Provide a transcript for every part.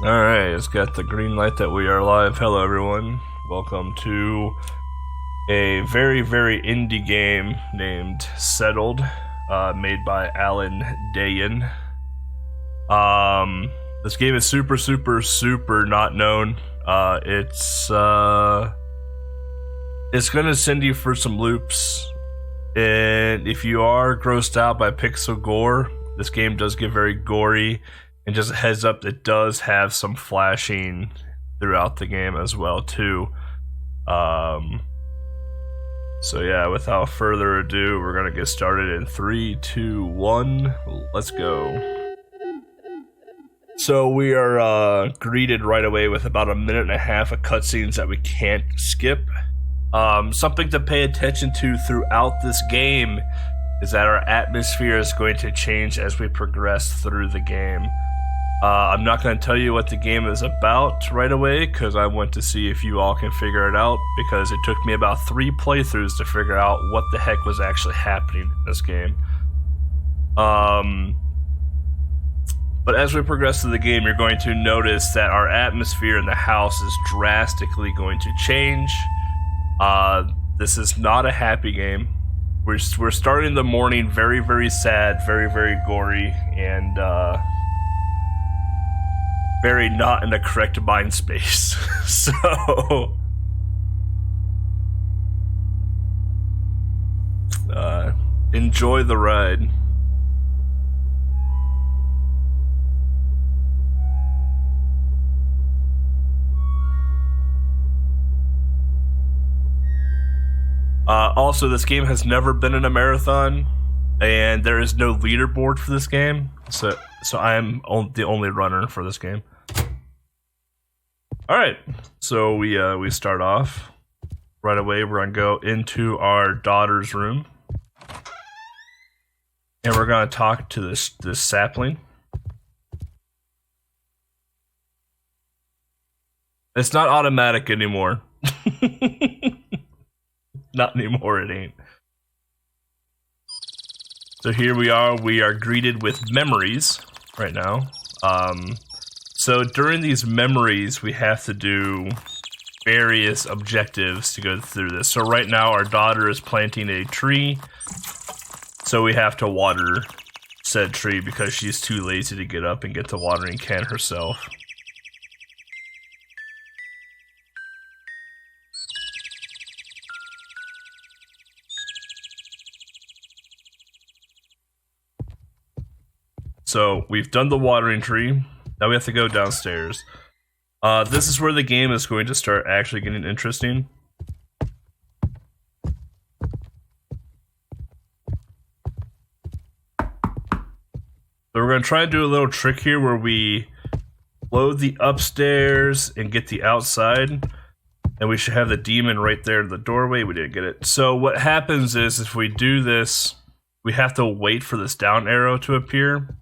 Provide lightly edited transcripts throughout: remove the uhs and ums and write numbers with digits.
Alright, it's got the green light that we are live. Hello, everyone. Welcome to a very, very indie game named Settled, made by Alan Dayan. This game is super, super, super not known. It's gonna send you for some loops, and if you are grossed out by pixel gore, this game does get very gory. And just a heads up, it does have some flashing throughout the game as well too. So yeah, without further ado, we're gonna get started in 3, 2, 1. Let's go. So we are greeted right away with about a minute and a half of cutscenes that we can't skip. Something to pay attention to throughout this game is that our atmosphere is going to change as we progress through the game. I'm not going to tell you what the game is about right away because I want to see if you all can figure it out, because it took me about 3 playthroughs to figure out what the heck was actually happening in this game. But as we progress through the game, you're going to notice that our atmosphere in the house is drastically going to change. This is not a happy game. We're starting the morning very, very sad, very, very gory, and very not in the correct mind space. So enjoy the ride. Also, this game has never been in a marathon, and there is no leaderboard for this game, so I am the only runner for this game. All right, so we start off right away. We're gonna go into our daughter's room, and we're gonna talk to this sapling. It's not automatic anymore. Not anymore, it ain't. So here we are greeted with memories right now. So during these memories, we have to do various objectives to go through this. So right now, our daughter is planting a tree, so we have to water said tree because she's too lazy to get up and get the watering can herself. So we've done the watering tree. Now we have to go downstairs. This is where the game is going to start actually getting interesting. So we're going to try to do a little trick here where we load the upstairs and get the outside. And we should have the demon right there in the doorway. We didn't get it. So what happens is if we do this, we have to wait for this down arrow to appear.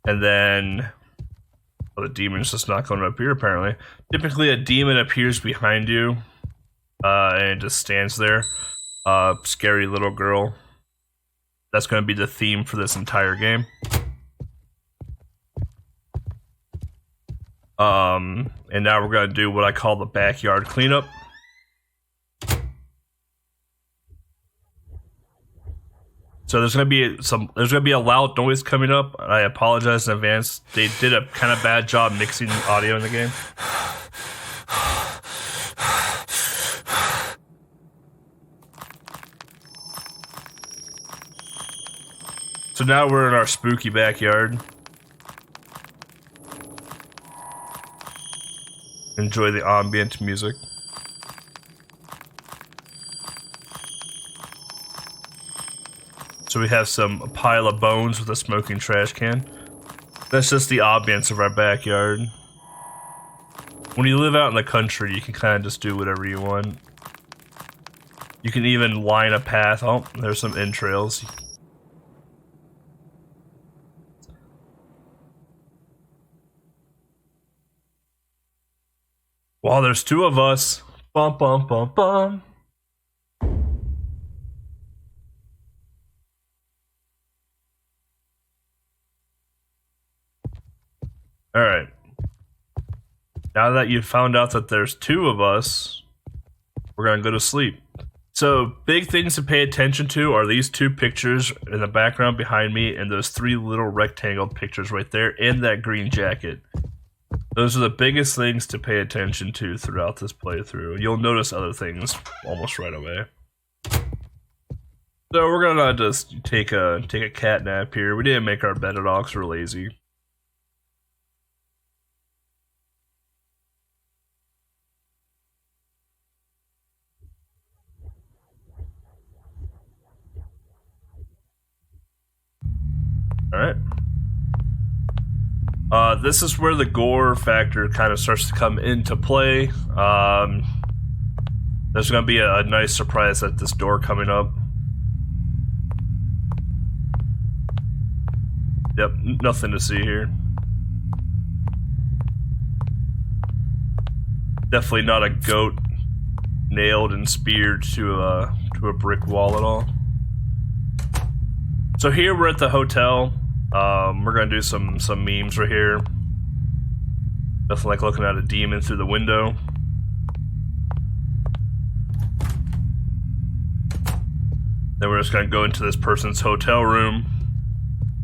And then, well, the demon's just not going to appear, apparently. Typically, a demon appears behind you, and it just stands there. Scary little girl. That's going to be the theme for this entire game. And now we're going to do what I call the backyard cleanup. So there's gonna be a loud noise coming up. I apologize in advance. They did a kind of bad job mixing audio in the game. So now we're in our spooky backyard. Enjoy the ambient music. So we have a pile of bones with a smoking trash can. That's just the ambience of our backyard. When you live out in the country, you can kind of just do whatever you want. You can even line a path. Oh, there's some entrails. Well, there's 2 of us. Bum, bum, bum, bum. Alright. Now that you've found out that there's two of us, we're gonna go to sleep. So, big things to pay attention to are these two pictures in the background behind me and those three little rectangle pictures right there and that green jacket. Those are the biggest things to pay attention to throughout this playthrough. You'll notice other things almost right away. So we're gonna just take a cat nap here. We didn't make our bed at all because we're lazy. Alright. This is where the gore factor kind of starts to come into play. There's gonna be a nice surprise at this door coming up. Yep, nothing to see here. Definitely not a goat nailed and speared to a brick wall at all. So here we're at the hotel. We're gonna do some memes right here. Definitely like looking at a demon through the window. Then we're just gonna go into this person's hotel room.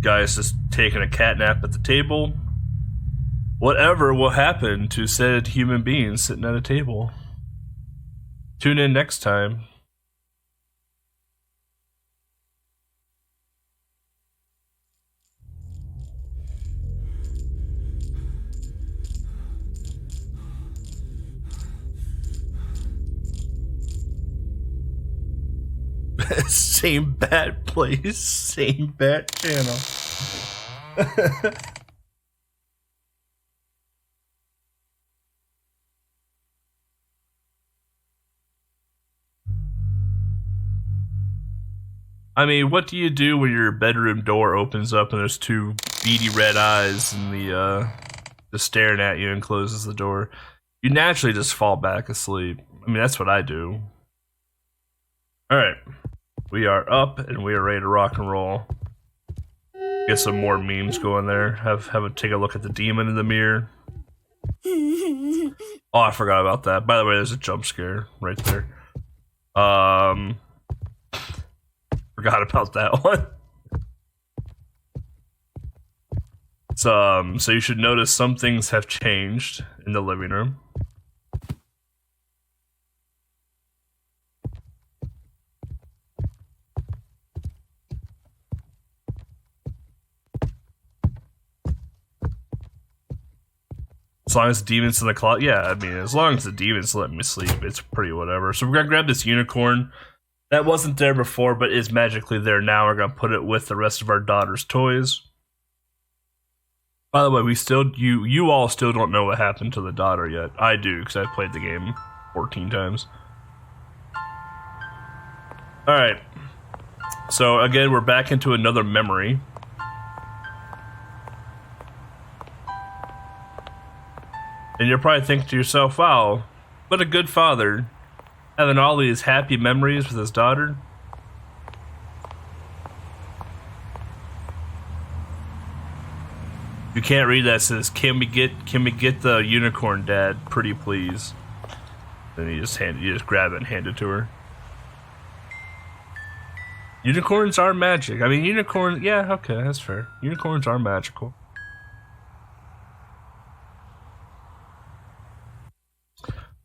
Guy's just taking a cat nap at the table. Whatever will happen to said human beings sitting at a table? Tune in next time. Same bat place, same bat channel. I mean, what do you do when your bedroom door opens up and there's two beady red eyes and just staring at you and closes the door? You naturally just fall back asleep. I mean, that's what I do. Alright. We are up and we are ready to rock and roll. Get some more memes going there. Take a look at the demon in the mirror. Oh, I forgot about that. By the way, there's a jump scare right there. Forgot about that one. So you should notice some things have changed in the living room. As long as the demon's in the closet, yeah, I mean, as long as the demon's letting me sleep, it's pretty whatever. So we're gonna grab this unicorn. That wasn't there before, but is magically there now. We're gonna put it with the rest of our daughter's toys. By the way, you all still don't know what happened to the daughter yet. I do, because I've played the game 14 times. Alright. So again, we're back into another memory. And you're probably thinking to yourself, wow, what a good father, having all these happy memories with his daughter. You can't read that. It says, can we get the unicorn, Dad, pretty please? Then you just grab it and hand it to her. Unicorns are magic. I mean, yeah, okay, that's fair. Unicorns are magical.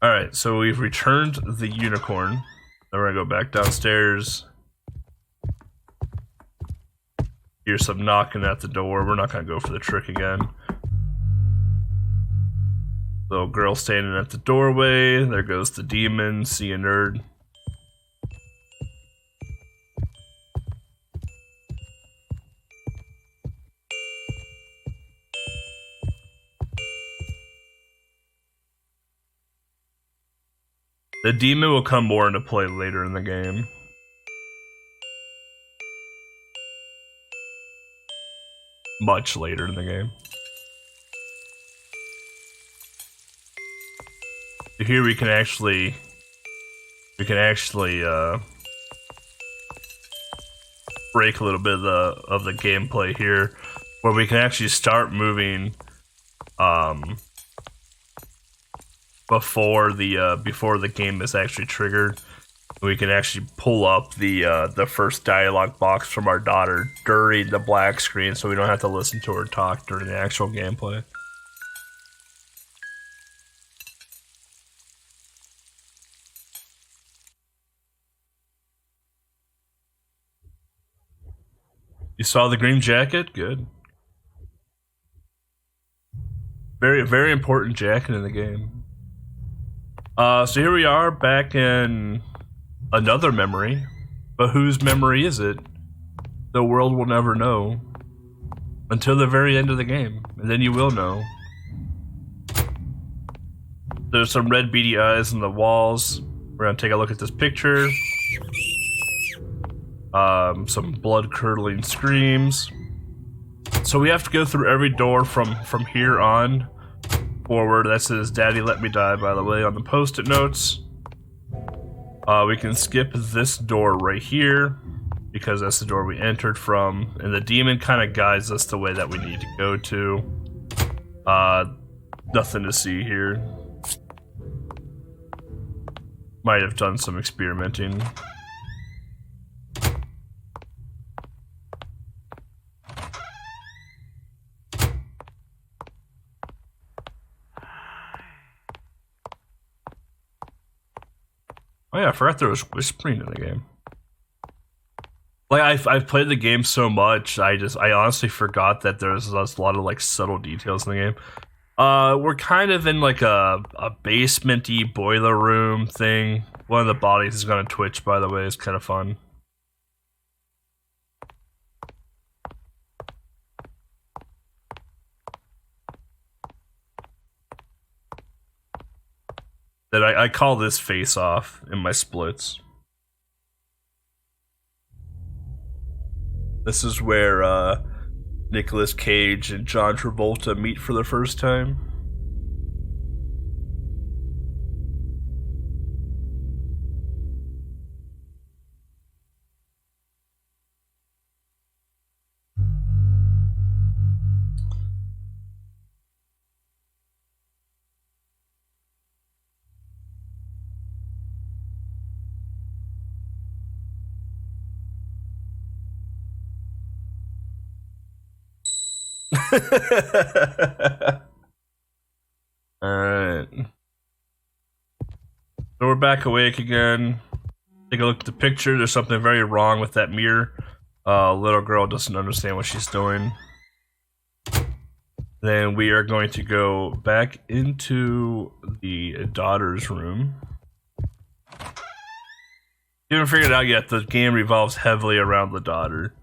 Alright, so we've returned the unicorn. Then we're gonna go back downstairs. Hear some knocking at the door. We're not gonna go for the trick again. Little girl standing at the doorway. There goes the demon. See you, nerd. The demon will come more into play later in the game. Much later in the game. Here we can actually break a little bit of the gameplay here, where we can actually start moving before the game is actually triggered. We can actually pull up the first dialogue box from our daughter during the black screen, so we don't have to listen to her talk during the actual gameplay. You saw the green jacket? Good. Very, very important jacket in the game. So here we are back in another memory. But whose memory is it? The world will never know. Until the very end of the game. And then you will know. There's some red beady eyes on the walls. We're gonna take a look at this picture. Some blood-curdling screams. So we have to go through every door from here on forward. That says "Daddy, let me die," by the way, on the post-it notes. We can skip this door right here because that's the door we entered from, and the demon kind of guides us the way that we need to go to. Nothing to see here. Might have done some experimenting. Oh yeah, I forgot there was whispering in the game. Like I've played the game so much, I honestly forgot that there's a lot of like subtle details in the game. We're kind of in like a basement-y boiler room thing. One of the bodies is gonna twitch, by the way. It's kind of fun. That I call this face off in my splits. This is where Nicolas Cage and John Travolta meet for the first time. Alright. So we're back awake again. Take a look at the picture. There's something very wrong with that mirror. Little girl doesn't understand what she's doing. Then we are going to go back into the daughter's room. You haven't figured it out yet, the game revolves heavily around the daughter.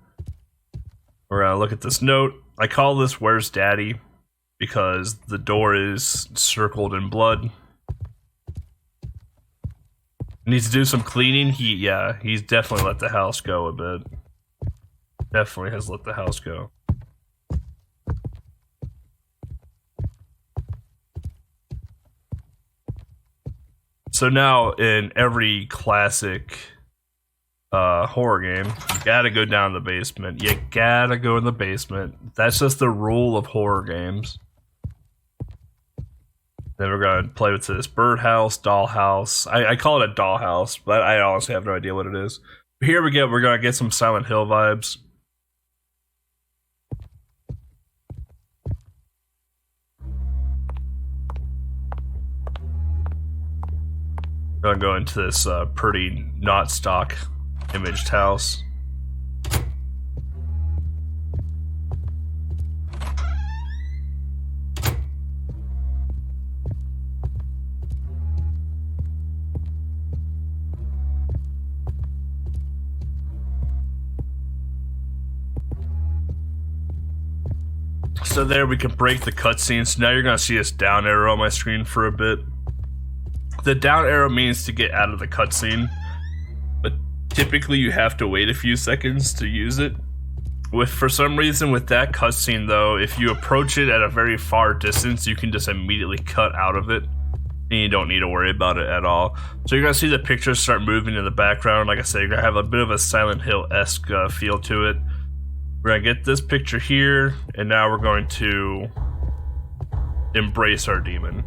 We're gonna look at this note. I call this "Where's Daddy?" because the door is circled in blood. Needs to do some cleaning. He's definitely let the house go a bit. Definitely has let the house go. So now in every classic horror game, you gotta go down the basement. You gotta go in the basement. That's just the rule of horror games. Then we're gonna play with this birdhouse, dollhouse. I call it a dollhouse, but I honestly have no idea what it is. Here we're gonna get some Silent Hill vibes. We're gonna go into this pretty not stock imaged house. So there we can break the cutscene. So now you're gonna see this down arrow on my screen for a bit. The down arrow means to get out of the cutscene, but typically you have to wait a few seconds to use it. For some reason with that cutscene though, if you approach it at a very far distance, you can just immediately cut out of it, and you don't need to worry about it at all. So you're gonna see the pictures start moving in the background. Like I said, you're gonna have a bit of a Silent Hill-esque feel to it. We're gonna get this picture here, and now we're going to embrace our demon.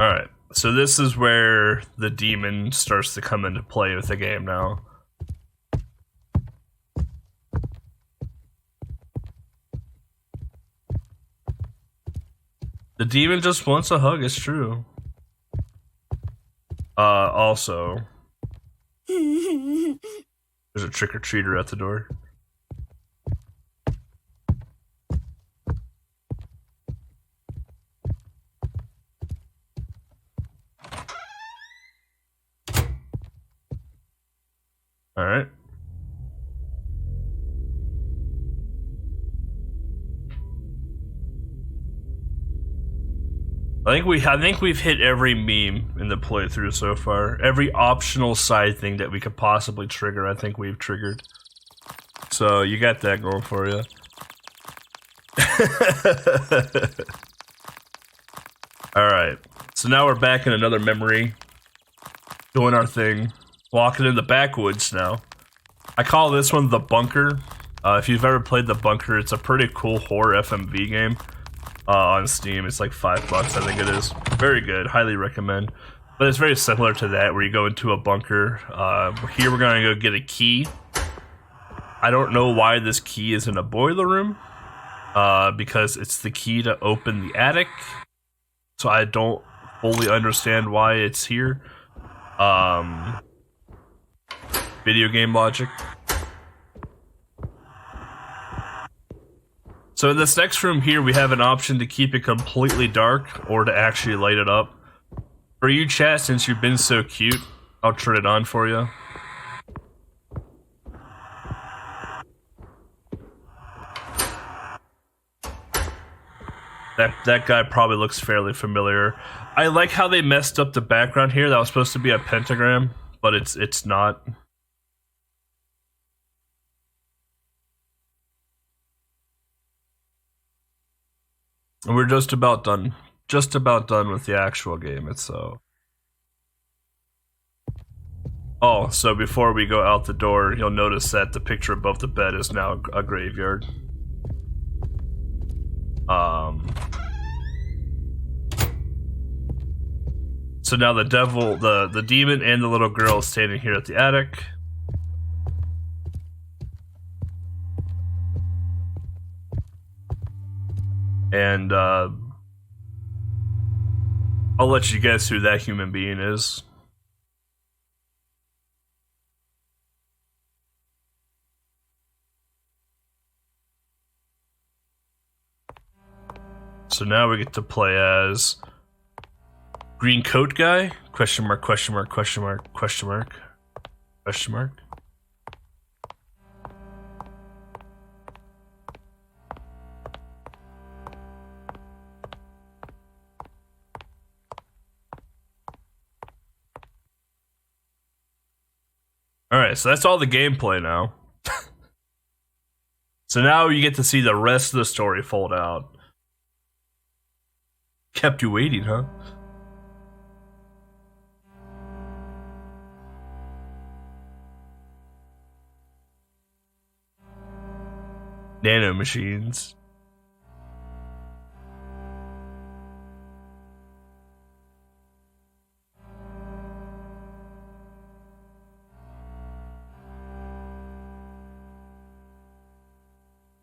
Alright, so this is where the demon starts to come into play with the game now. The demon just wants a hug, it's true. Also, there's a trick-or-treater at the door. Alright. I think we've hit every meme in the playthrough so far. Every optional side thing that we could possibly trigger, I think we've triggered. So you got that going for you. Alright. So now we're back in another memory. Doing our thing. Walking in the backwoods now. I call this one The Bunker. If you've ever played The Bunker, it's a pretty cool horror FMV game. On Steam, it's like $5, I think it is. Very good, highly recommend. But it's very similar to that, where you go into a bunker. Here we're gonna go get a key. I don't know why this key is in a boiler room. Because it's the key to open the attic. So I don't fully understand why it's here. Video game logic. So in this next room here, we have an option to keep it completely dark or to actually light it up. For you, chat, since you've been so cute, I'll turn it on for you. That guy probably looks fairly familiar. I like how they messed up the background here. That was supposed to be a pentagram, but it's not. And we're just about done. Just about done with the actual game itself. Oh, so before we go out the door, you'll notice that the picture above the bed is now a graveyard. So now the devil, the demon and the little girl is standing here at the attic. And I'll let you guess who that human being is. So now we get to play as green coat guy? Question mark, question mark, question mark, question mark, question mark. Alright, so that's all the gameplay now. So now you get to see the rest of the story fold out. Kept you waiting, huh? Nano machines.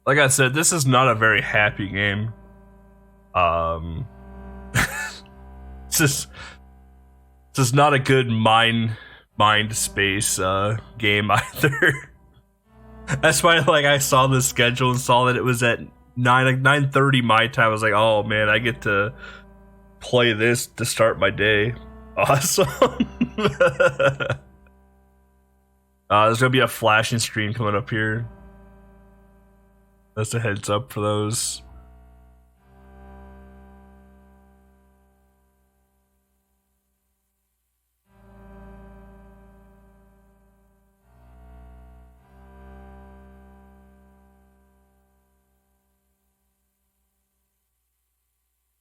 Like I said, this is not a very happy game. It's just not a good mind space game either. That's why, like, I saw the schedule and saw that it was at 9:30 my time. I was like, oh man, I get to play this to start my day. Awesome. There's gonna be a flashing screen coming up here. That's a heads up for those.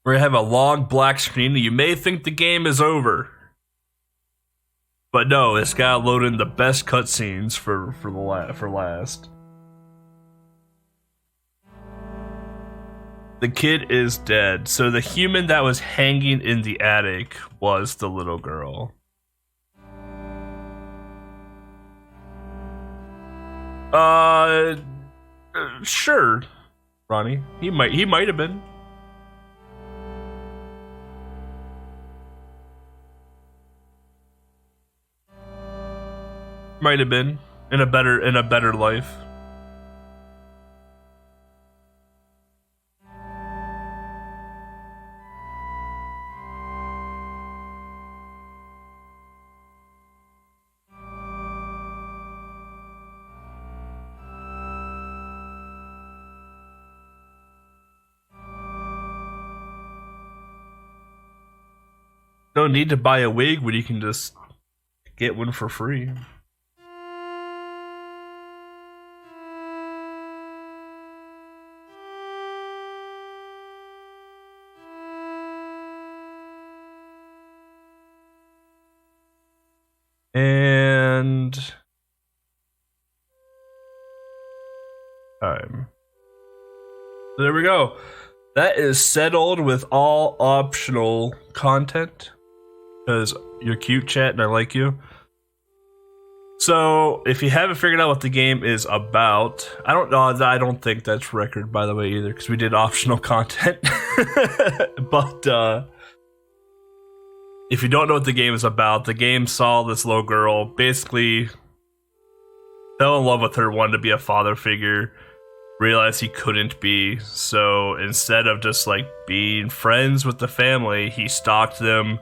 where you have a long black screen and you may think the game is over. But no, it's got to load in the best cutscenes for last. The kid is dead. So the human that was hanging in the attic was the little girl. Sure, Ronnie. He might have been. Might have been in a better life. No need to buy a wig when you can just get one for free. And time. So there we go. That is settled with all optional content. Because you're cute, chat, and I like you. So, if you haven't figured out what the game is about, I don't think that's record, by the way, either, because we did optional content. But, if you don't know what the game is about, the game saw this little girl basically fell in love with her, wanted to be a father figure, realized he couldn't be, so instead of just, like, being friends with the family, he stalked them,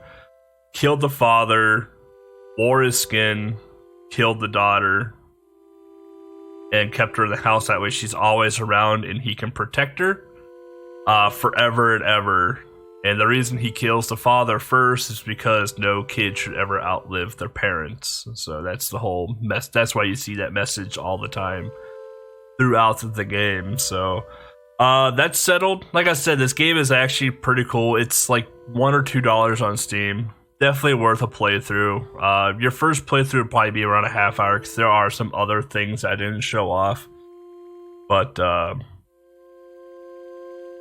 killed the father, wore his skin, killed the daughter, and kept her in the house. That way she's always around and he can protect her forever and ever. And the reason he kills the father first is because no kid should ever outlive their parents. So that's the whole mess. That's why you see that message all the time throughout the game. So that's settled. Like I said, this game is actually pretty cool. It's like $1 or $2 on Steam. Definitely worth a playthrough. Your first playthrough would probably be around a half hour because there are some other things I didn't show off. But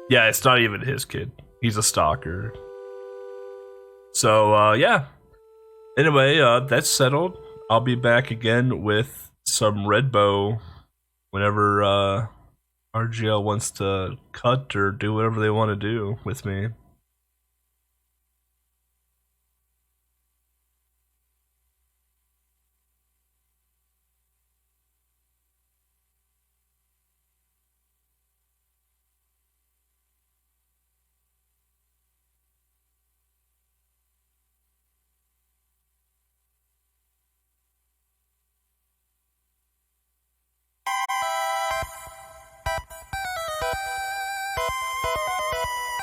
yeah, it's not even his kid. He's a stalker. So yeah. Anyway, that's settled. I'll be back again with some Red Bow whenever RGL wants to cut or do whatever they want to do with me.